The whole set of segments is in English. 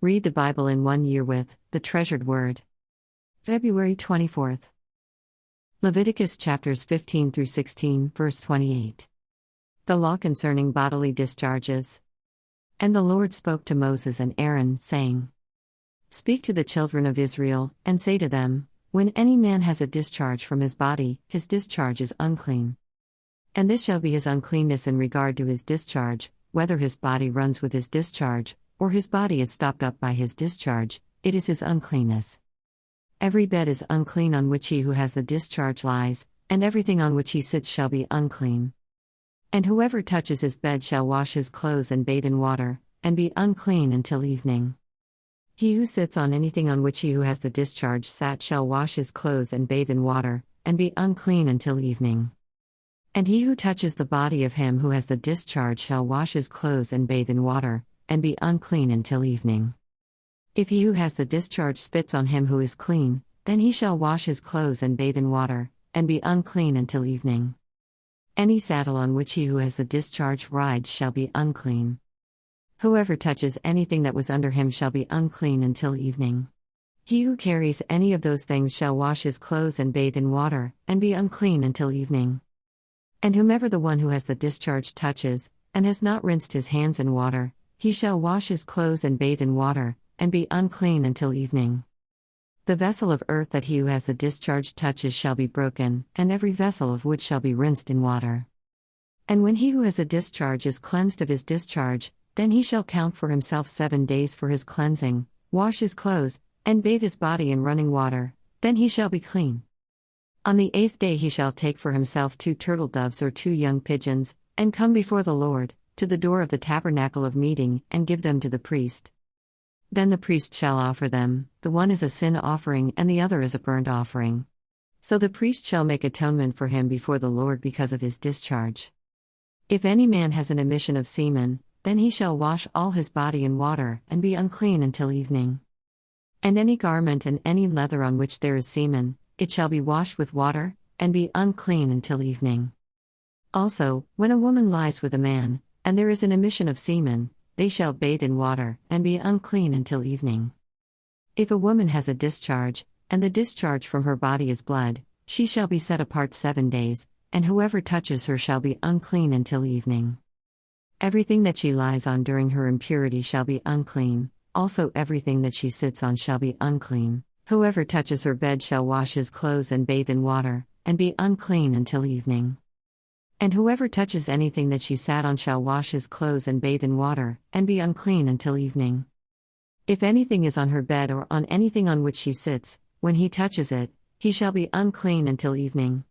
Read the Bible in 1 year with The Treasured Word. February 24th. Leviticus chapters 15 through 16, verse 28. The law concerning bodily discharges. And the Lord spoke to Moses and Aaron, saying, Speak to the children of Israel, and say to them, When any man has a discharge from his body, his discharge is unclean. And this shall be his uncleanness in regard to his discharge, whether his body runs with his discharge, or his body is stopped up by his discharge, it is his uncleanness. Every bed is unclean on which he who has the discharge lies, and everything on which he sits shall be unclean. And whoever touches his bed shall wash his clothes and bathe in water, and be unclean until evening. He who sits on anything on which he who has the discharge sat shall wash his clothes and bathe in water, and be unclean until evening. And he who touches the body of him who has the discharge shall wash his clothes and bathe in water, and be unclean until evening. If he who has the discharge spits on him who is clean, then he shall wash his clothes and bathe in water, and be unclean until evening. Any saddle on which he who has the discharge rides shall be unclean. Whoever touches anything that was under him shall be unclean until evening. He who carries any of those things shall wash his clothes and bathe in water, and be unclean until evening. And whomever the one who has the discharge touches, and has not rinsed his hands in water, he shall wash his clothes and bathe in water, and be unclean until evening. The vessel of earth that he who has the discharge touches shall be broken, and every vessel of wood shall be rinsed in water. And when he who has a discharge is cleansed of his discharge, then he shall count for himself 7 days for his cleansing, wash his clothes, and bathe his body in running water, then he shall be clean. On the 8th day he shall take for himself 2 turtle doves or 2 young pigeons, and come before the Lord, to the door of the tabernacle of meeting, and give them to the priest. Then the priest shall offer them, the one is a sin offering and the other is a burnt offering. So the priest shall make atonement for him before the Lord because of his discharge. If any man has an emission of semen, then he shall wash all his body in water, and be unclean until evening. And any garment and any leather on which there is semen, it shall be washed with water, and be unclean until evening. Also, when a woman lies with a man, and there is an emission of semen, they shall bathe in water, and be unclean until evening. If a woman has a discharge, and the discharge from her body is blood, she shall be set apart 7 days, and whoever touches her shall be unclean until evening. Everything that she lies on during her impurity shall be unclean, also everything that she sits on shall be unclean. Whoever touches her bed shall wash his clothes and bathe in water, and be unclean until evening. And whoever touches anything that she sat on shall wash his clothes and bathe in water, and be unclean until evening. If anything is on her bed or on anything on which she sits, when he touches it, he shall be unclean until evening.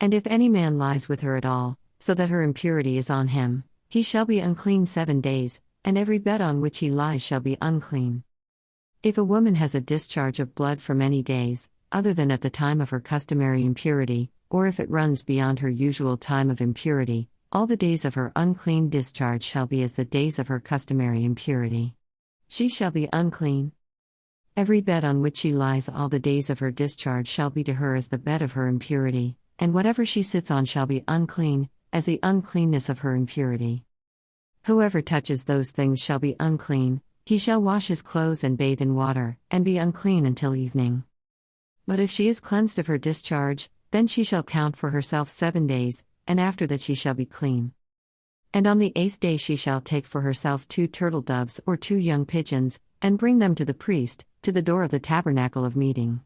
And if any man lies with her at all, so that her impurity is on him, he shall be unclean 7 days, and every bed on which he lies shall be unclean. If a woman has a discharge of blood for many days, other than at the time of her customary impurity, or if it runs beyond her usual time of impurity, all the days of her unclean discharge shall be as the days of her customary impurity. She shall be unclean. Every bed on which she lies all the days of her discharge shall be to her as the bed of her impurity, and whatever she sits on shall be unclean, as the uncleanness of her impurity. Whoever touches those things shall be unclean, he shall wash his clothes and bathe in water, and be unclean until evening. But if she is cleansed of her discharge, then she shall count for herself 7 days, and after that she shall be clean. And on the 8th day she shall take for herself 2 turtle doves or 2 young pigeons, and bring them to the priest, to the door of the tabernacle of meeting.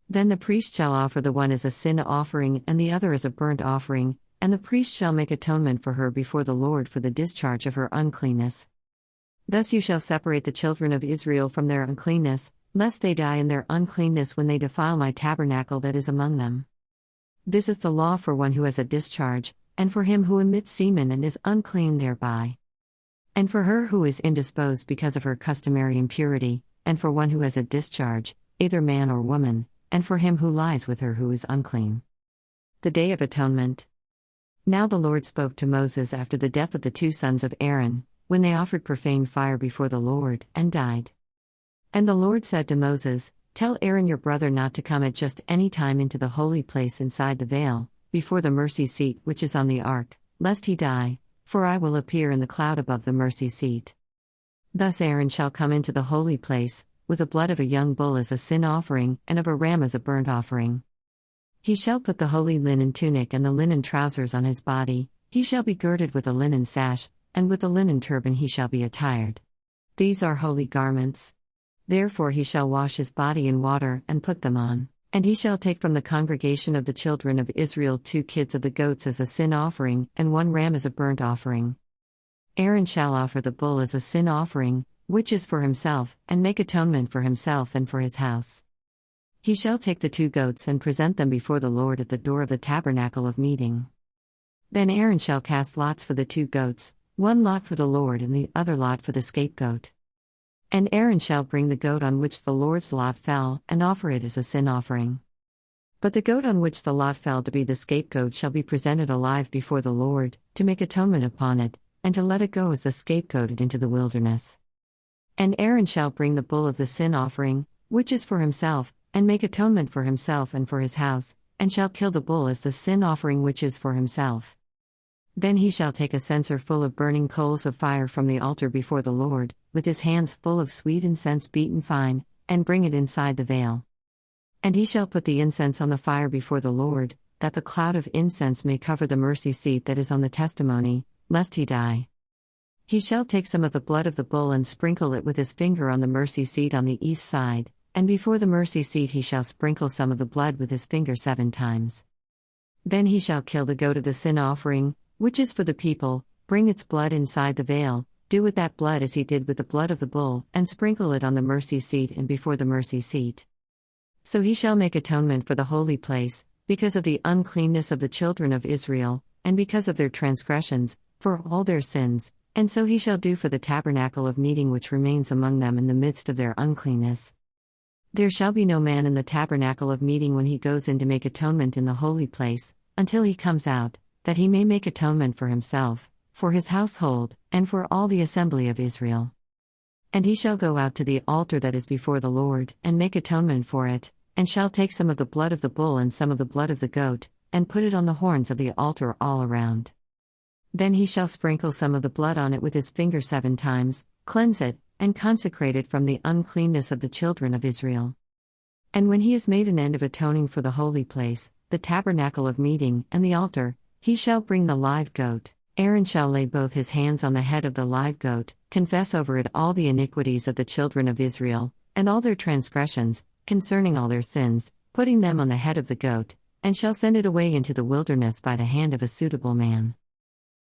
Then the priest shall offer the one as a sin offering and the other as a burnt offering, and the priest shall make atonement for her before the Lord for the discharge of her uncleanness. Thus you shall separate the children of Israel from their uncleanness, lest they die in their uncleanness when they defile my tabernacle that is among them. This is the law for one who has a discharge, and for him who emits semen and is unclean thereby. And for her who is indisposed because of her customary impurity, and for one who has a discharge, either man or woman, and for him who lies with her who is unclean. The Day of Atonement. Now the Lord spoke to Moses after the death of the 2 sons of Aaron, when they offered profane fire before the Lord, and died. And the Lord said to Moses, Tell Aaron your brother not to come at just any time into the holy place inside the veil, before the mercy seat which is on the ark, lest he die, for I will appear in the cloud above the mercy seat. Thus Aaron shall come into the holy place, with the blood of a young bull as a sin offering, and of a ram as a burnt offering. He shall put the holy linen tunic and the linen trousers on his body, he shall be girded with a linen sash, and with a linen turban he shall be attired. These are holy garments. Therefore he shall wash his body in water, and put them on. And he shall take from the congregation of the children of Israel 2 kids of the goats as a sin offering, and 1 ram as a burnt offering. Aaron shall offer the bull as a sin offering, which is for himself, and make atonement for himself and for his house. He shall take the 2 goats and present them before the Lord at the door of the tabernacle of meeting. Then Aaron shall cast lots for the 2 goats, 1 lot for the Lord and the other lot for the scapegoat. And Aaron shall bring the goat on which the Lord's lot fell, and offer it as a sin offering. But the goat on which the lot fell to be the scapegoat shall be presented alive before the Lord, to make atonement upon it, and to let it go as the scapegoat into the wilderness. And Aaron shall bring the bull of the sin offering, which is for himself, and make atonement for himself and for his house, and shall kill the bull as the sin offering which is for himself. Then he shall take a censer full of burning coals of fire from the altar before the Lord, with his hands full of sweet incense beaten fine, and bring it inside the veil. And he shall put the incense on the fire before the Lord, that the cloud of incense may cover the mercy seat that is on the testimony, lest he die. He shall take some of the blood of the bull and sprinkle it with his finger on the mercy seat on the east side, and before the mercy seat he shall sprinkle some of the blood with his finger 7 times. Then he shall kill the goat of the sin offering, which is for the people, bring its blood inside the veil, do with that blood as he did with the blood of the bull, and sprinkle it on the mercy seat and before the mercy seat. So he shall make atonement for the holy place, because of the uncleanness of the children of Israel, and because of their transgressions, for all their sins, and so he shall do for the tabernacle of meeting which remains among them in the midst of their uncleanness. There shall be no man in the tabernacle of meeting when he goes in to make atonement in the holy place, until he comes out, that he may make atonement for himself, for his household, and for all the assembly of Israel. And he shall go out to the altar that is before the Lord, and make atonement for it, and shall take some of the blood of the bull and some of the blood of the goat, and put it on the horns of the altar all around. Then he shall sprinkle some of the blood on it with his finger 7 times, cleanse it, and consecrate it from the uncleanness of the children of Israel. And when he has made an end of atoning for the holy place, the tabernacle of meeting, and the altar, he shall bring the live goat. Aaron shall lay both his hands on the head of the live goat, confess over it all the iniquities of the children of Israel, and all their transgressions, concerning all their sins, putting them on the head of the goat, and shall send it away into the wilderness by the hand of a suitable man.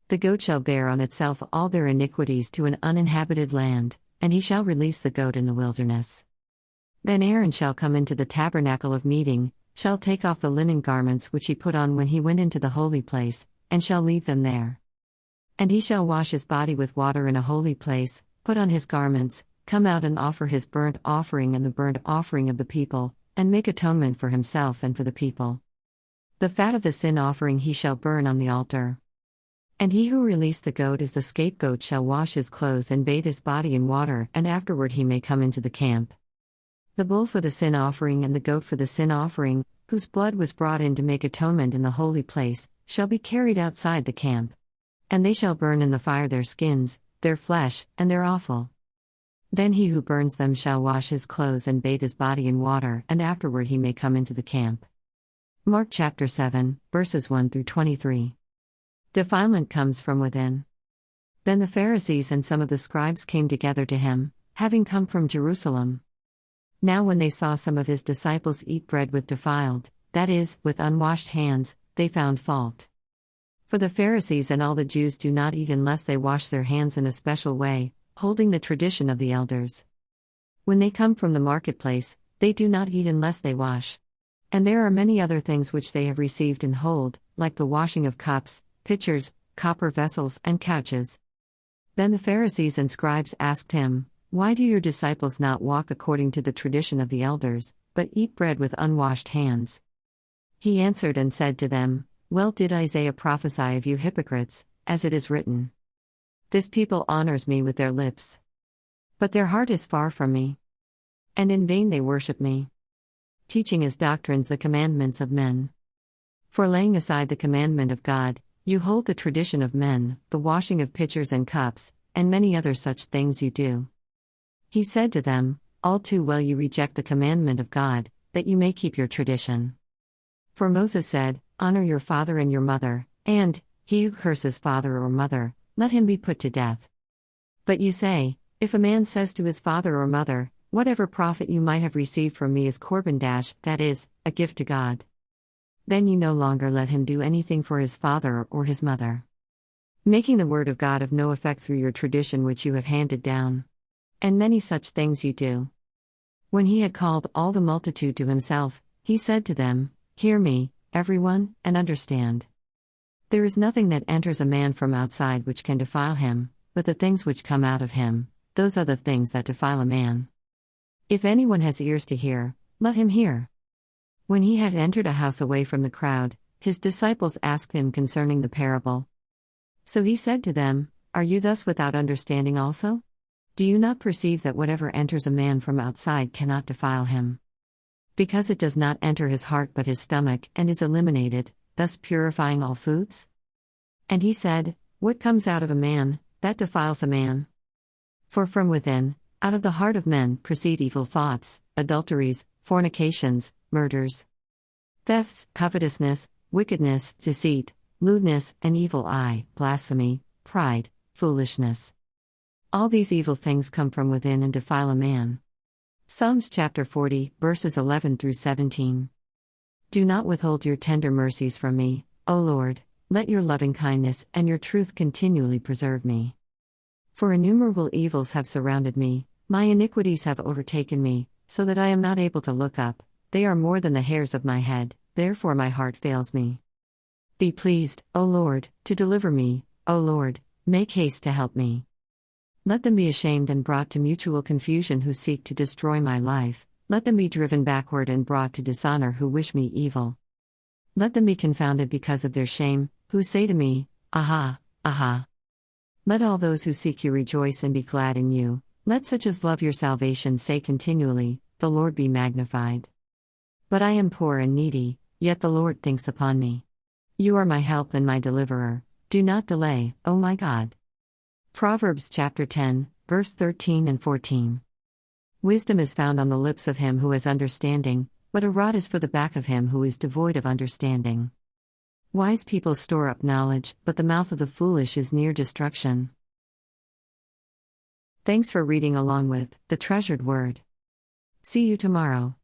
The goat shall bear on itself all their iniquities to an uninhabited land, and he shall release the goat in the wilderness. Then Aaron shall come into the tabernacle of meeting, shall take off the linen garments which he put on when he went into the holy place, and shall leave them there. And he shall wash his body with water in a holy place, put on his garments, come out and offer his burnt offering and the burnt offering of the people, and make atonement for himself and for the people. The fat of the sin offering he shall burn on the altar. And he who released the goat as the scapegoat shall wash his clothes and bathe his body in water, and afterward he may come into the camp. The bull for the sin offering and the goat for the sin offering, whose blood was brought in to make atonement in the holy place, shall be carried outside the camp. And they shall burn in the fire their skins, their flesh, and their offal. Then he who burns them shall wash his clothes and bathe his body in water, and afterward he may come into the camp. Mark chapter 7, verses 1 through 23. Defilement comes from within. Then the Pharisees and some of the scribes came together to him, having come from Jerusalem. Now when they saw some of his disciples eat bread with defiled, that is, with unwashed hands, they found fault. For the Pharisees and all the Jews do not eat unless they wash their hands in a special way, holding the tradition of the elders. When they come from the marketplace, they do not eat unless they wash. And there are many other things which they have received and hold, like the washing of cups, pitchers, copper vessels, and couches. Then the Pharisees and scribes asked him, "Why do your disciples not walk according to the tradition of the elders, but eat bread with unwashed hands?" He answered and said to them, "Well did Isaiah prophesy of you hypocrites, as it is written, 'This people honors me with their lips, but their heart is far from me. And in vain they worship me, teaching as doctrines the commandments of men. For laying aside the commandment of God, you hold the tradition of men, the washing of pitchers and cups, and many other such things you do.'" He said to them, "All too well you reject the commandment of God, that you may keep your tradition. For Moses said, 'Honor your father and your mother,' and, 'He who curses father or mother, let him be put to death.' But you say, 'If a man says to his father or mother, whatever profit you might have received from me is korban dash, that is, a gift to God,' then you no longer let him do anything for his father or his mother, making the word of God of no effect through your tradition which you have handed down. And many such things you do." When he had called all the multitude to himself, he said to them, "Hear me, everyone, and understand. There is nothing that enters a man from outside which can defile him, but the things which come out of him, those are the things that defile a man. If anyone has ears to hear, let him hear." When he had entered a house away from the crowd, his disciples asked him concerning the parable. So he said to them, "Are you thus without understanding also? Do you not perceive that whatever enters a man from outside cannot defile him? Because it does not enter his heart but his stomach and is eliminated, thus purifying all foods?" And he said, "What comes out of a man, that defiles a man. For from within, out of the heart of men proceed evil thoughts, adulteries, fornications, murders, thefts, covetousness, wickedness, deceit, lewdness, an evil eye, blasphemy, pride, foolishness. All these evil things come from within and defile a man." Psalms chapter 40, verses 11 through 17. Do not withhold your tender mercies from me, O Lord, let your loving kindness and your truth continually preserve me. For innumerable evils have surrounded me, my iniquities have overtaken me, so that I am not able to look up, they are more than the hairs of my head, therefore my heart fails me. Be pleased, O Lord, to deliver me, O Lord, make haste to help me. Let them be ashamed and brought to mutual confusion who seek to destroy my life, let them be driven backward and brought to dishonor who wish me evil. Let them be confounded because of their shame, who say to me, Aha, aha. Let all those who seek you rejoice and be glad in you, let such as love your salvation say continually, The Lord be magnified. But I am poor and needy, yet the Lord thinks upon me. You are my help and my deliverer, do not delay, O my God. Proverbs chapter 10, verse 13 and 14. Wisdom is found on the lips of him who has understanding, but a rod is for the back of him who is devoid of understanding. Wise people store up knowledge, but the mouth of the foolish is near destruction. Thanks for reading along with The Treasured Word. See you tomorrow.